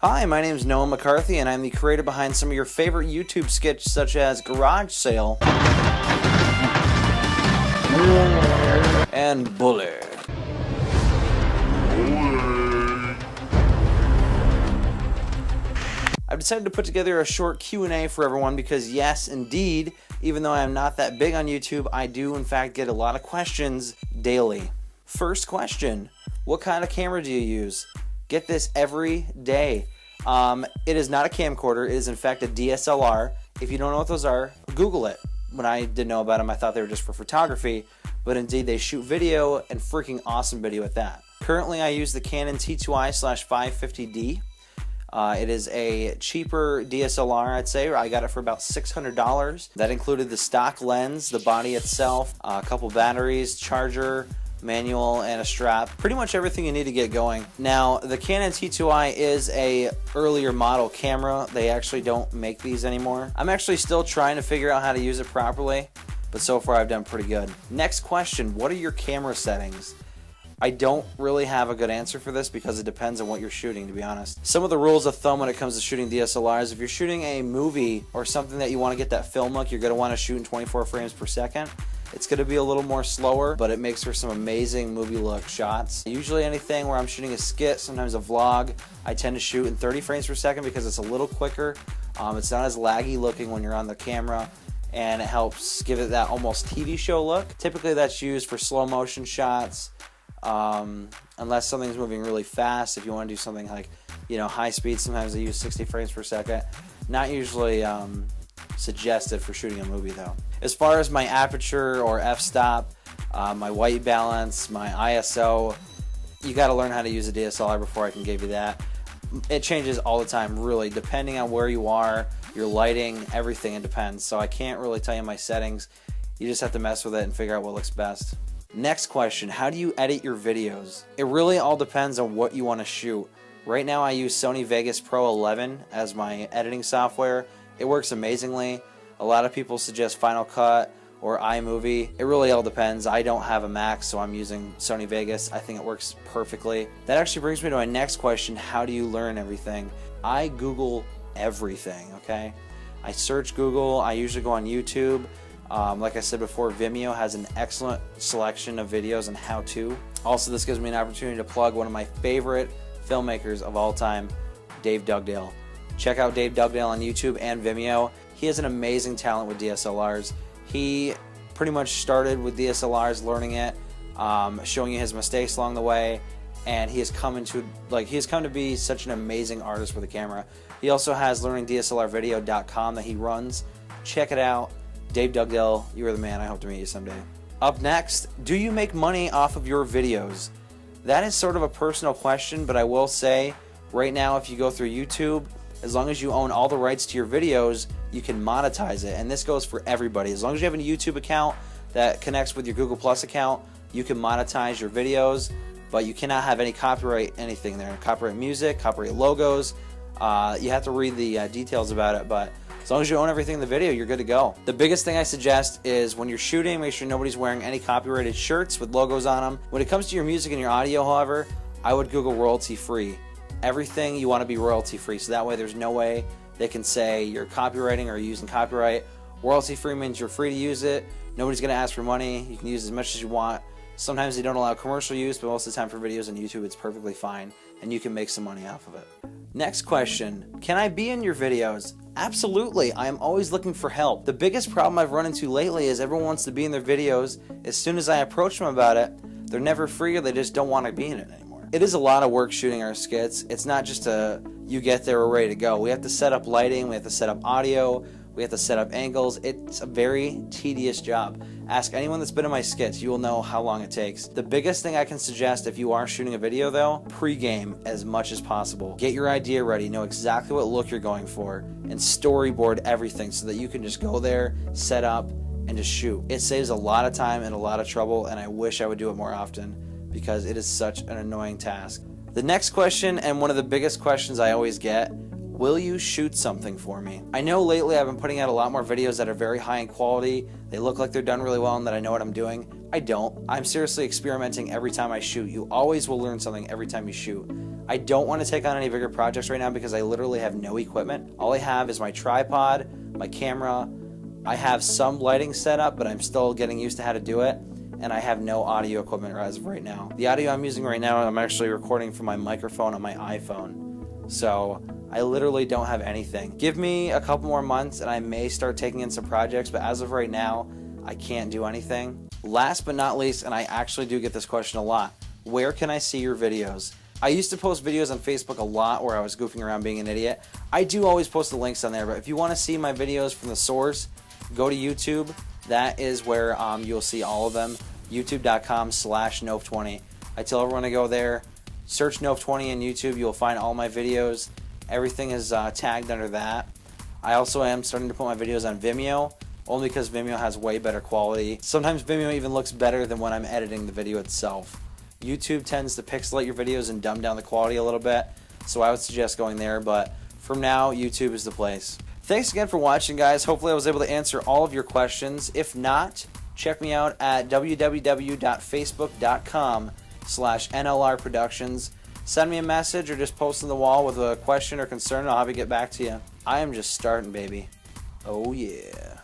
Hi, my name is Noah McCarthy, and I'm the creator behind some of your favorite YouTube skits such as Garage Sale and Bully. I've decided to put together a short Q&A for everyone because yes, indeed, even though I'm not that big on YouTube, I do in fact get a lot of questions daily. First question, what kind of camera do you use? Get this every day. It is not a camcorder, it is in fact a DSLR. If you don't know what those are, Google it. When I didn't know about them, I thought they were just for photography, but indeed they shoot video and freaking awesome video at that. Currently I use the Canon T2i/550D. It is a cheaper DSLR, I'd say. I got it for about $600. That included the stock lens, the body itself, a couple batteries, charger, manual, and a strap. Pretty much everything you need to get going. Now, the Canon T2i is a earlier model camera. They actually don't make these anymore. I'm actually still trying to figure out how to use it properly, but so far I've done pretty good. Next question, what are your camera settings? I don't really have a good answer for this because it depends on what you're shooting, to be honest. Some of the rules of thumb when it comes to shooting DSLRs, if you're shooting a movie or something that you want to get that film look, you're going to want to shoot in 24 frames per second. It's going to be a little more slower, but it makes for some amazing movie look shots. Usually anything where I'm shooting a skit, sometimes a vlog, I tend to shoot in 30 frames per second because it's a little quicker. It's not as laggy looking when you're on the camera, and it helps give it that almost TV show look. Typically that's used for slow motion shots, unless something's moving really fast. If you want to do something like, high speed, sometimes they use 60 frames per second. Not usually suggested for shooting a movie though. As far as my aperture or f-stop, my white balance, my ISO, you got to learn how to use a DSLR before I can give you that. It changes all the time, really, depending on where you are, your lighting, everything, it depends. So I can't really tell you my settings. You just have to mess with it and figure out what looks best. Next question, how do you edit your videos? It really all depends on what you want to shoot. Right now I use Sony Vegas Pro 11 as my editing software. It works amazingly. A lot of people suggest Final Cut or iMovie. It really all depends. I don't have a Mac, so I'm using Sony Vegas. I think it works perfectly. That actually brings me to my next question, how do you learn everything? I Google everything, okay? I search Google, I usually go on YouTube. Like I said before, Vimeo has an excellent selection of videos and how-to. Also, this gives me an opportunity to plug one of my favorite filmmakers of all time, Dave Dugdale. Check out Dave Dugdale on YouTube and Vimeo. He has an amazing talent with DSLRs. He pretty much started with DSLRs, learning it, showing you his mistakes along the way, and he has come to be such an amazing artist with a camera. He also has learningdslrvideo.com that he runs. Check it out. Dave Dugdale, you are the man. I hope to meet you someday. Up next, do you make money off of your videos? That is sort of a personal question, but I will say right now if you go through YouTube, as long as you own all the rights to your videos, you can monetize it, and this goes for everybody. As long as you have a YouTube account that connects with your Google Plus account, you can monetize your videos, but you cannot have any copyright anything there. Copyright music, copyright logos. You have to read the details about it, but as long as you own everything in the video, you're good to go. The biggest thing I suggest is when you're shooting, make sure nobody's wearing any copyrighted shirts with logos on them. When it comes to your music and your audio, however, I would Google royalty-free. Everything you want to be royalty-free, so that way there's no way they can say you're copywriting or using copyright. Royalty-free means you're free to use it. Nobody's going to ask for money. You can use as much as you want. Sometimes they don't allow commercial use, but most of the time for videos on YouTube, it's perfectly fine, and you can make some money off of it. Next question, can I be in your videos? Absolutely, I am always looking for help. The biggest problem I've run into lately is everyone wants to be in their videos. As soon as I approach them about it, they're never free or they just don't want to be in it anymore. It is a lot of work shooting our skits. It's not just you get there, we're ready to go. We have to set up lighting, we have to set up audio, we have to set up angles. It's a very tedious job. Ask anyone that's been in my skits, you will know how long it takes. The biggest thing I can suggest if you are shooting a video though, pre-game as much as possible. Get your idea ready, know exactly what look you're going for, and storyboard everything so that you can just go there, set up, and just shoot. It saves a lot of time and a lot of trouble, and I wish I would do it more often because it is such an annoying task. The next question, and one of the biggest questions I always get, will you shoot something for me? I know lately I've been putting out a lot more videos that are very high in quality. They look like they're done really well and that I know what I'm doing. I don't. I'm seriously experimenting every time I shoot. You always will learn something every time you shoot. I don't want to take on any bigger projects right now because I literally have no equipment. All I have is my tripod, my camera. I have some lighting set up, but I'm still getting used to how to do it. And I have no audio equipment as of right now. The audio I'm using right now, I'm actually recording from my microphone on my iPhone. So I literally don't have anything. Give me a couple more months and I may start taking in some projects, but as of right now, I can't do anything. Last but not least, and I actually do get this question a lot, where can I see your videos? I used to post videos on Facebook a lot where I was goofing around being an idiot. I do always post the links on there, but if you want to see my videos from the source, go to YouTube. That is where you'll see all of them. YouTube.com/NOFE20. I tell everyone to go there, search NOFE20 in YouTube. You'll find all my videos. Everything is tagged under that. I also am starting to put my videos on Vimeo, only because Vimeo has way better quality. Sometimes Vimeo even looks better than when I'm editing the video itself. YouTube tends to pixelate your videos and dumb down the quality a little bit, so I would suggest going there, but from now, YouTube is the place. Thanks again for watching, guys. Hopefully I was able to answer all of your questions. If not, check me out at www.facebook.com/NLR Productions. Send me a message or just post on the wall with a question or concern, and I'll have you get back to you. I am just starting, baby. Oh yeah.